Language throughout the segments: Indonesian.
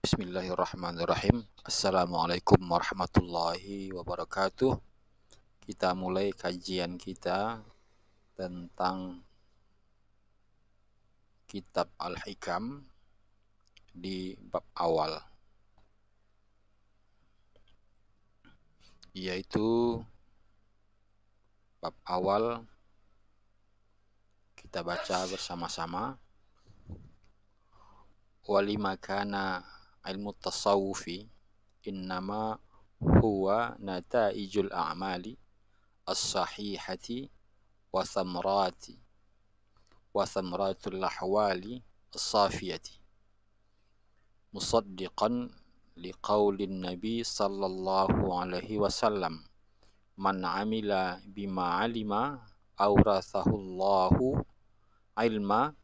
Bismillahirrahmanirrahim. Assalamualaikum warahmatullahi wabarakatuh. Kita mulai kajian kita tentang kitab Al-Hikam di bab awal, yaitu bab awal kita baca bersama-sama. Walima kana ilmu tasawufi innama huwa nataijul a'mali as-sahihati wa thamratul ahwali as-safiyati musaddiqan liqaulin nabi sallallahu alaihi wasallam man amila bima alima awrathahullahu ilma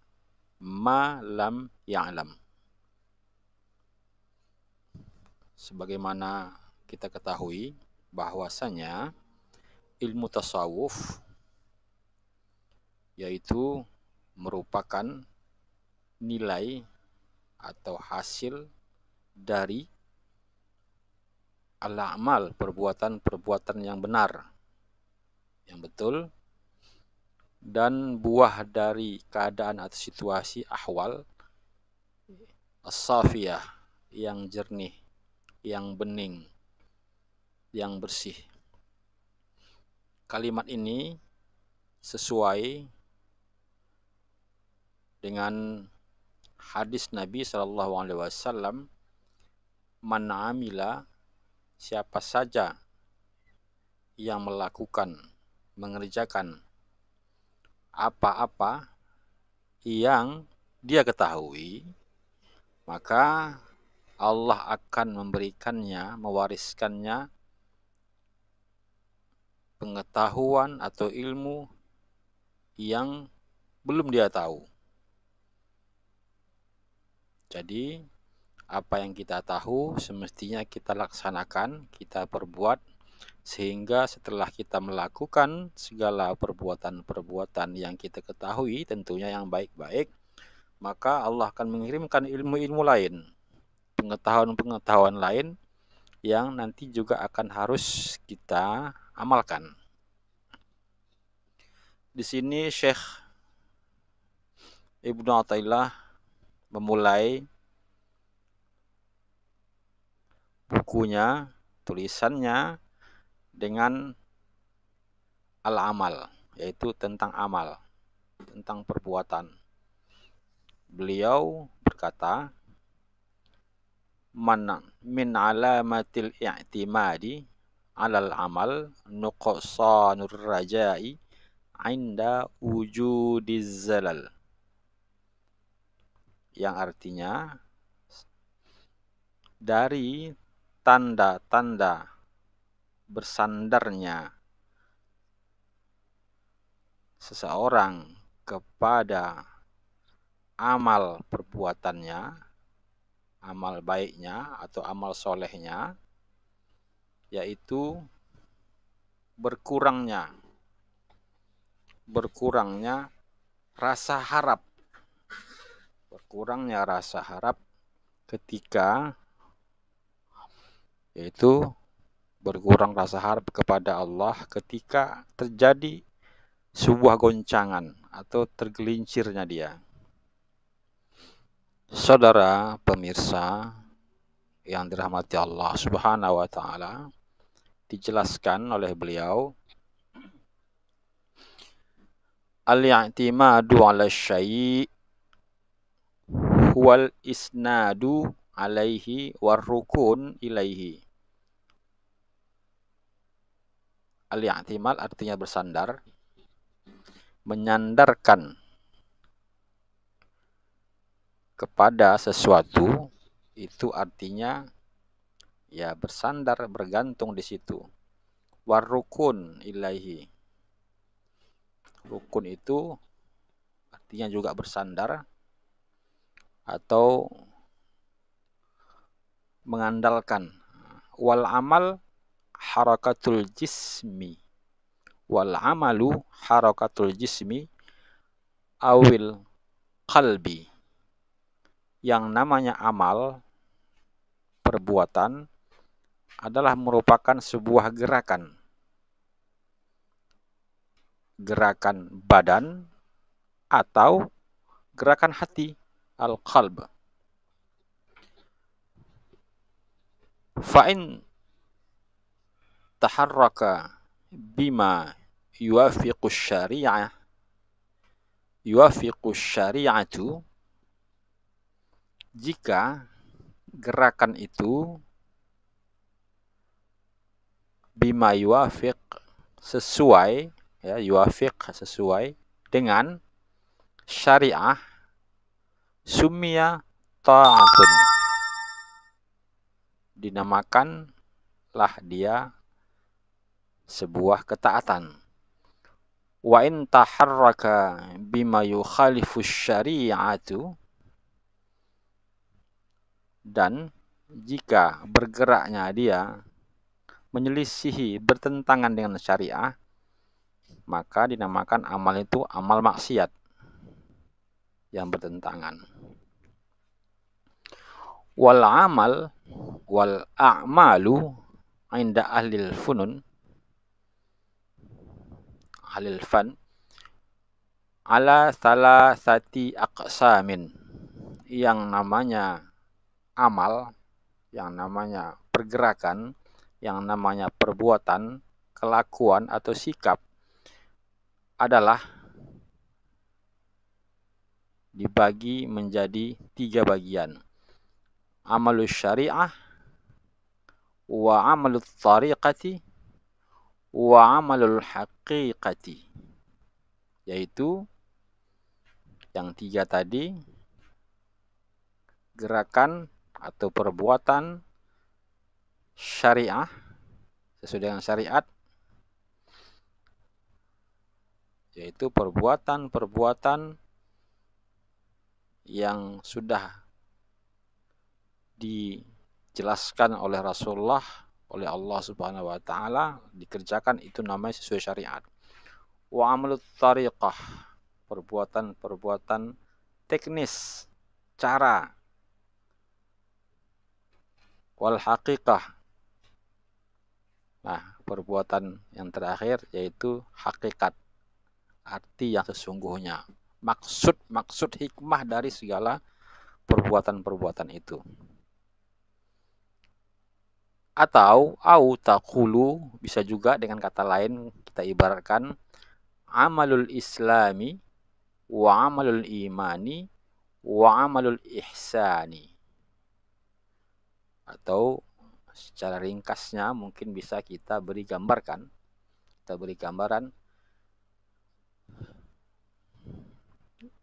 ma lam ya'lam. Sebagaimana kita ketahui bahwasanya ilmu tasawuf yaitu merupakan nilai atau hasil dari al-a'mal, perbuatan-perbuatan yang benar, yang betul, dan buah dari keadaan atau situasi ahwal as-safiyah, yang jernih, yang bening, yang bersih. Kalimat ini sesuai dengan hadis Nabi SAW, man amila, siapa saja yang melakukan, mengerjakan apa-apa yang dia ketahui, maka Allah akan memberikannya, mewariskannya pengetahuan atau ilmu yang belum dia tahu. Jadi apa yang kita tahu semestinya kita laksanakan, kita perbuat, sehingga setelah kita melakukan segala perbuatan-perbuatan yang kita ketahui, tentunya yang baik-baik, maka Allah akan mengirimkan ilmu-ilmu lain, pengetahuan-pengetahuan lain yang nanti juga akan harus kita amalkan. Di sini Syekh Ibnu Athaillah memulai bukunya, tulisannya dengan al-amal, yaitu tentang amal, tentang perbuatan. Beliau berkata, man min alamatil i'timadi alal amal nuqsanur raja'i inda wujudiz zalal, yang artinya dari tanda-tanda bersandarnya seseorang kepada amal perbuatannya, amal baiknya atau amal solehnya, yaitu berkurangnya rasa harap, ketika, yaitu berkurang rasa harap kepada Allah ketika terjadi sebuah goncangan atau tergelincirnya dia. Saudara pemirsa yang dirahmati Allah Subhanahu wa taala, dijelaskan oleh beliau, al-i'timadu 'ala syai' huwal isnadu 'alaihi warrukun ilaihi. Al-i'timal artinya bersandar, menyandarkan kepada sesuatu, itu artinya ya bersandar, bergantung di situ. Warrukun ilaihi, rukun itu artinya juga bersandar atau mengandalkan. Wal amal harakatul jismi, wal amalu harakatul jismi awil qalbi. Yang namanya amal perbuatan adalah merupakan sebuah gerakan badan atau gerakan hati, al-qalb. Fa'in taharraka bima yuwafiqu syari'atu, jika gerakan itu bima yuwafiq, sesuai, ya, yuwafiq sesuai dengan syariah, summiya ta'atun, dinamakanlah dia sebuah ketaatan. Wa in taharraka bima yukhalifu syari'atu, dan jika bergeraknya dia menyelisihi, bertentangan dengan syariah, maka dinamakan amal itu amal maksiat yang bertentangan. Wal amal wal a'malu inda ahlil funun, ahlil fan, ala salasati aqsamin. Yang namanya amal, yang namanya pergerakan, yang namanya perbuatan, kelakuan atau sikap adalah dibagi menjadi 3 bagian. Amalus syariah, wa amalul tariqati, wa amalul haqiqati. Yaitu yang 3 tadi, gerakan atau perbuatan syariah sesuai dengan syariat, yaitu perbuatan-perbuatan yang sudah dijelaskan oleh Rasulullah, oleh Allah Subhanahu wa taala, dikerjakan, itu namanya sesuai syariat. Wa amalut tariqah, perbuatan-perbuatan teknis, cara. Wal haqiqah, nah, perbuatan yang terakhir yaitu hakikat, arti yang sesungguhnya, maksud hikmah dari segala perbuatan-perbuatan itu. Atau au taqulu, bisa juga dengan kata lain kita ibaratkan amalul islami wa amalul imani wa amalul ihsani. Atau secara ringkasnya mungkin bisa kita beri gambaran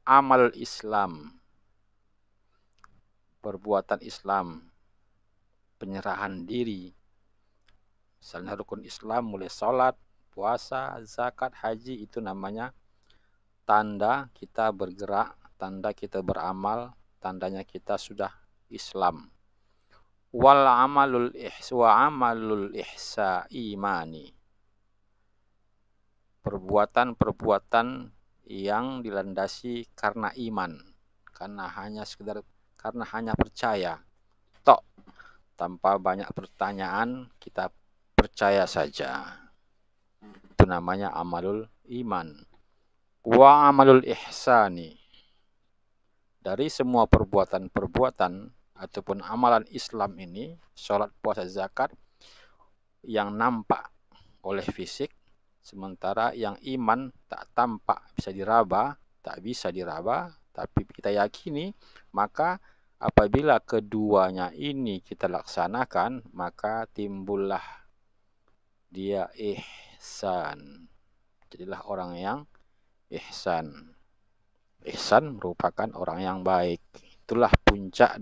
amal Islam, perbuatan Islam, penyerahan diri, misalnya rukun Islam mulai sholat, puasa, zakat, haji, itu namanya tanda kita bergerak, tanda kita beramal, tandanya kita sudah Islam. Wal amalul ihsa imani, perbuatan-perbuatan yang dilandasi karena iman, karena hanya percaya tok, tanpa banyak pertanyaan, kita percaya saja, itu namanya amalul iman. Wa amalul ihsani, dari semua perbuatan-perbuatan ataupun amalan Islam ini, sholat, puasa, zakat, yang nampak oleh fisik, sementara yang iman tak tampak, tak bisa diraba, tapi kita yakini, maka apabila keduanya ini kita laksanakan, maka timbullah dia ihsan. Jadilah orang yang ihsan. Ihsan merupakan orang yang baik. Itulah puncak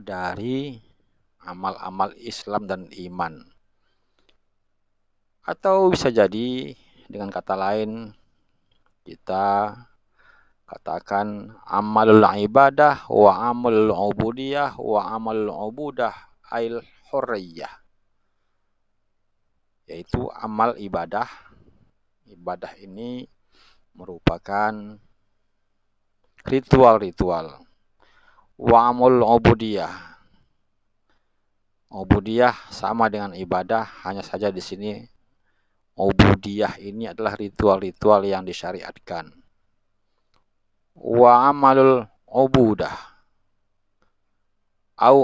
dari amal-amal Islam dan iman. Atau bisa jadi dengan kata lain kita katakan amalul ibadah wa amalul ubudiyah wa amalul ubudah ail hurriyah, yaitu amal ibadah. Ibadah ini merupakan ritual-ritual. wa amul ubudiyah. Ubudiyah sama dengan ibadah, hanya saja di sini ubudiyah ini adalah ritual-ritual yang disyariatkan. Wa amalul ubudah au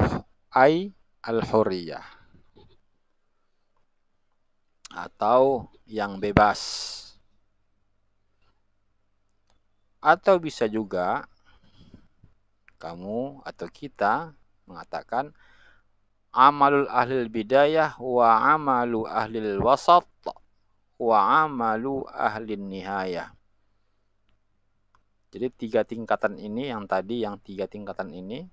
ai al-hurriyah, atau yang bebas. Atau bisa juga kamu atau kita mengatakan amalul ahlil bidayah wa amalu ahlil wasat wa amalu ahlin nihayah. Jadi tiga tingkatan ini, yang tiga tingkatan ini,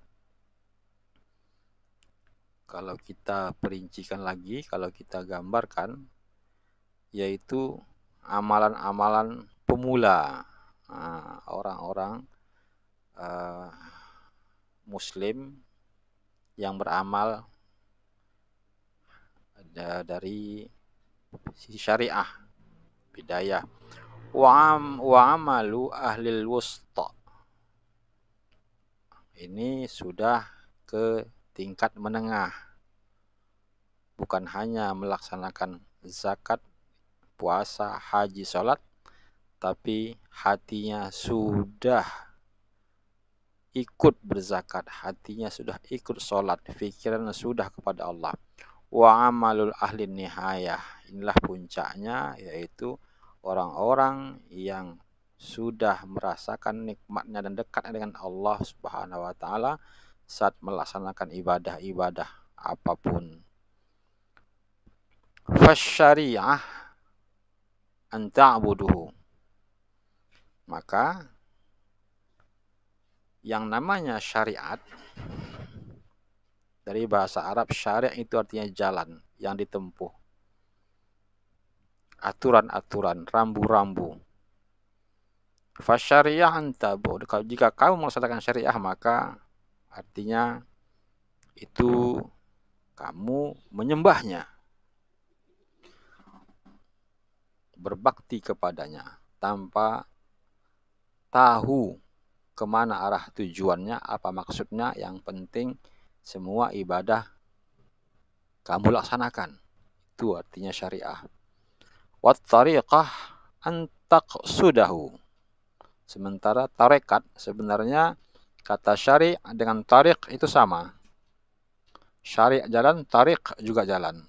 kalau kita perincikan lagi, kalau kita gambarkan, yaitu amalan-amalan pemula, orang-orang Muslim yang beramal dari sisi syariah, bidayah. Wa amalu ahlil wusta, ini sudah ke tingkat menengah, bukan hanya melaksanakan zakat, puasa, haji, sholat, tapi hatinya sudah ikut berzakat, hatinya sudah ikut sholat, pikirannya sudah kepada Allah. Wa amalul ahlin nihayah, inilah puncaknya, yaitu orang-orang yang sudah merasakan nikmatnya dan dekat dengan Allah Subhanahu wa taala saat melaksanakan ibadah-ibadah apapun. Fasyari'ah an ta'buduhu, maka yang namanya syariat, dari bahasa Arab syariat itu artinya jalan yang ditempuh, aturan-aturan, rambu-rambu. Fasyari'ah an ta'budu, jika kamu melaksanakan syariah maka artinya itu kamu menyembahnya, berbakti kepadanya tanpa tahu kemana arah tujuannya, apa maksudnya. Yang penting semua ibadah kamu laksanakan, itu artinya syariah. Wat tariqah an taqsudahu, sementara tarekat, sebenarnya kata syari' dengan tariq itu sama. Syari' jalan, tariq juga jalan.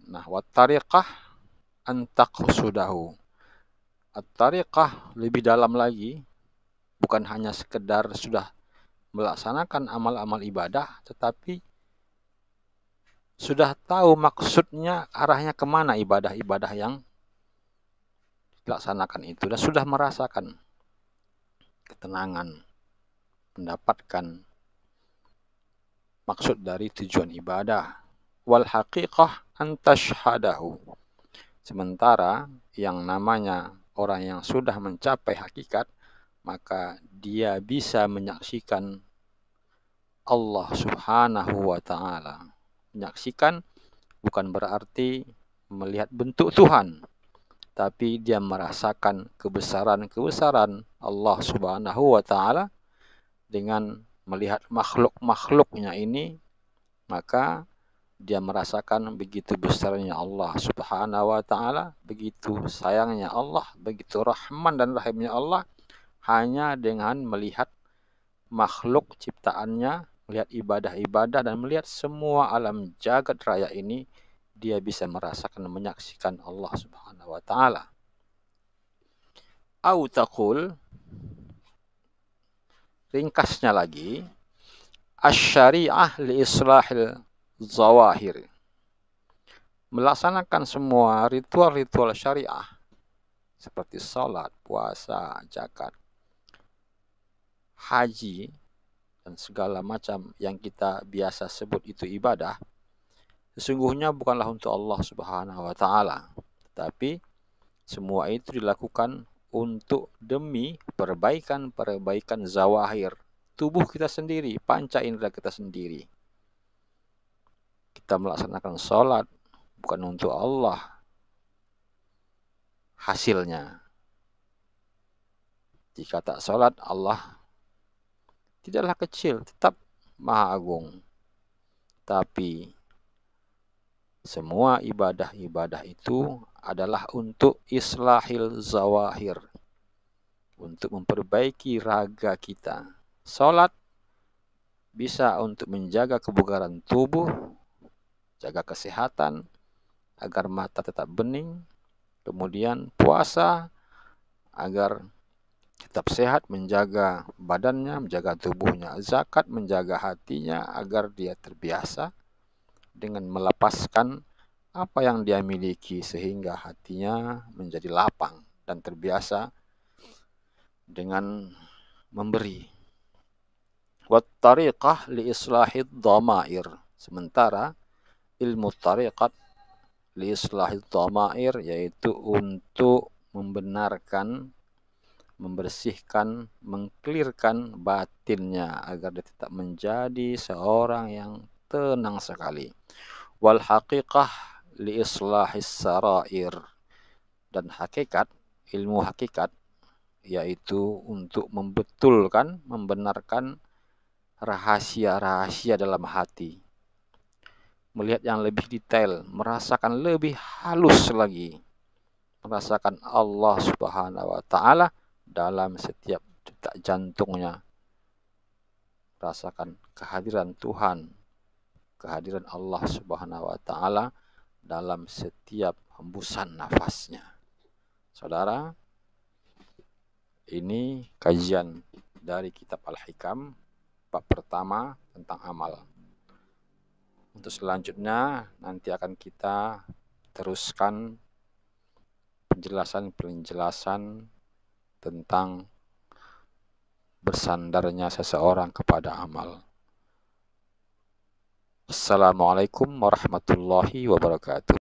Nah, wat tariqah an taqsudahu, at-tariqah lebih dalam lagi, bukan hanya sekedar sudah melaksanakan amal-amal ibadah, tetapi sudah tahu maksudnya, arahnya kemana ibadah-ibadah yang dilaksanakan itu, dan sudah merasakan ketenangan, mendapatkan maksud dari tujuan ibadah. Wal haqiqah an tashhadahu, sementara yang namanya orang yang sudah mencapai hakikat, maka dia bisa menyaksikan Allah Subhanahu wa ta'ala. Menyaksikan bukan berarti melihat bentuk Tuhan, tapi dia merasakan kebesaran-kebesaran Allah Subhanahu wa ta'ala dengan melihat makhluk-makhluknya ini, maka dia merasakan begitu besarnya Allah Subhanahu wa ta'ala, begitu sayangnya Allah, begitu rahman dan rahimnya Allah, hanya dengan melihat makhluk ciptaannya, melihat ibadah-ibadah, dan melihat semua alam jagat raya ini, dia bisa merasakan, menyaksikan Allah Subhanahu wa ta'ala. Au taqul, ringkasnya lagi, asy-syari'ah li islahil zawahir, melaksanakan semua ritual-ritual syariah seperti salat, puasa, zakat, haji, dan segala macam yang kita biasa sebut itu ibadah, sesungguhnya bukanlah untuk Allah Subhanahu wa ta'ala, tetapi semua itu dilakukan untuk demi perbaikan zawahir tubuh kita sendiri, panca indera kita sendiri. Kita melaksanakan sholat bukan untuk Allah hasilnya. Jika tak sholat, Allah tidaklah kecil, tetap Maha Agung. Tapi semua ibadah-ibadah itu adalah untuk islahil zawahir, untuk memperbaiki raga kita. Salat bisa untuk menjaga kebugaran tubuh, jaga kesehatan, agar mata tetap bening. Kemudian puasa agar tetap sehat, menjaga badannya, menjaga tubuhnya. Zakat menjaga hatinya agar dia terbiasa dengan melepaskan apa yang dia miliki sehingga hatinya menjadi lapang dan terbiasa dengan memberi. Wat tariqah li islahid dhamair. Sementara ilmu tariqat li islahid dhamair yaitu untuk membenarkan, membersihkan, mengklirkan batinnya agar dia tetap menjadi seorang yang tenang sekali. Wal haqiqah li islahis sarair. Dan hakikat, ilmu hakikat yaitu untuk membetulkan, membenarkan rahasia-rahasia dalam hati. Melihat yang lebih detail, merasakan lebih halus lagi. Merasakan Allah Subhanahu wa taala dalam setiap detak jantungnya. Rasakan kehadiran Tuhan, kehadiran Allah Subhanahu wa taala dalam setiap hembusan nafasnya. Saudara, ini kajian dari kitab Al-Hikam bab pertama tentang amal. Untuk selanjutnya nanti akan kita teruskan penjelasan tentang bersandarnya seseorang kepada amal. Assalamualaikum warahmatullahi wabarakatuh.